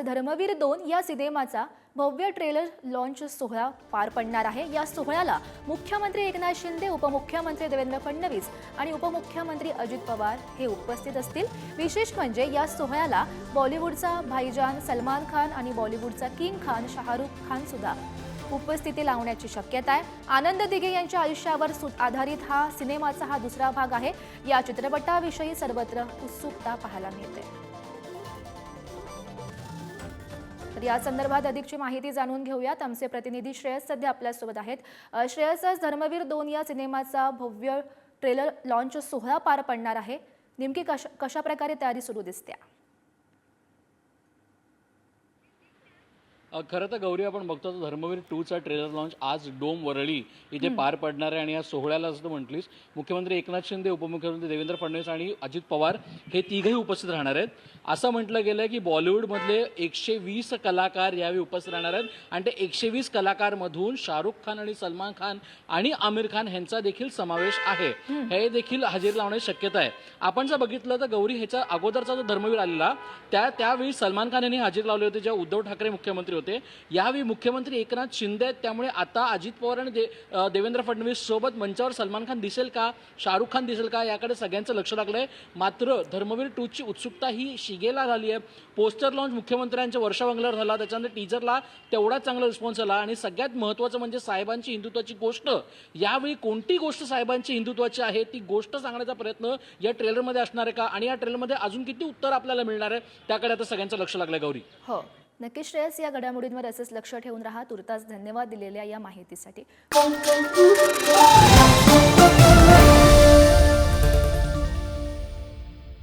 धर्मवीर 2 या सिनेमाचा भव्य ट्रेलर लॉन्च सोहळा पार पडणार आहे। या सोहळ्याला मुख्यमंत्री एकनाथ शिंदे, उपमुख्यमंत्री देवेंद्र फडणवीस आणि उपमुख्यमंत्री अजित पवार हे उपस्थित असतील। विशेष म्हणजे या सोहळ्याला बॉलिवूडचा भाईजान सलमान खान आणि बॉलिवूडचा किंग खान शाहरुख खान सुद्धा उपस्थिती लावण्याची शक्यता आहे। आनंद दिघे यांच्या आयुष्यावर आधारित हा सिनेमाचा हा दुसरा भाग आहे। या चित्रपटाविषयी सर्वत्र उत्सुकता पाहायला मिळते। तर या संदर्भात अधिकची माहिती जाणून घेऊयात। आमचे प्रतिनिधी श्रेयस सध्या आपल्यासोबत आहेत। श्रेयस, आज धर्मवीर 2 या सिनेमाचा भव्य ट्रेलर लॉन्च सोहळा पार पडणार आहे। नेमकी कशा प्रकारे तयारी सुरू दिसते? खरं तर गौरी, आपण बघतो धर्मवीर 2 चा ट्रेलर लॉन्च आज डोम वरळी इथे पार पडणार आहे। आणि या सोहळ्याला असं म्हटलीस, मुख्यमंत्री एकनाथ शिंदे, उपमुख्यमंत्री देवेंद्र फडणवीस आणि अजित पवार हे तिघही उपस्थित राहणार आहेत। असं म्हटलं गेलं की बॉलिवूडमधले 120 कलाकार यावेळी उपस्थित राहणार आहेत आणि ते 120 कलाकारमधून शाहरुख खान आणि सलमान खान आणि आमिर खान यांचा देखील समावेश आहे। हे देखील हजेरी लावण्याची शक्यता आहे। आपण जर बघितलं तर गौरी, ह्याच्या अगोदरचा जो धर्मवीर आलेला त्यावेळी सलमान खान यांनी हजेरी लावली होती, जेव्हा उद्धव ठाकरे मुख्यमंत्री होते। यावेळी मुख्यमंत्री एकनाथ शिंदे आहेत, त्यामुळे आता अजित पवार आणि देवेंद्र फडणवीस सोबत मंचावर सलमान खान दिसेल का, शाहरुख खान दिसेल का, याकडे सगळ्यांचं लक्ष लागलंय। मात्र धर्मवीर 2 ची उत्सुकता ही शिगेला झाली आहे। पोस्टर लॉन्च मुख्यमंत्र्यांच्या वर्षा बंगल्यावर झाला, त्याच्यानंतर टीजरला तेवढा चांगला रिस्पॉन्स आला। आणि सगळ्यात महत्त्वाचं म्हणजे साहेबांची हिंदुत्वाची गोष्ट, यावेळी कोणती गोष्ट साहेबांची हिंदुत्वाची आहे ती गोष्ट सांगण्याचा प्रयत्न या ट्रेलरमध्ये असणार आहे का, आणि या ट्रेलरमध्ये अजून किती उत्तर आपल्याला मिळणार आहे, त्याकडे आता सगळ्यांचं लक्ष लागलंय गौरी। हो, नक्की श्रेयस, या घडामोडींवर असंच लक्ष ठेवून राहा। तुर्तास धन्यवाद दिलेल्या या माहितीसाठी।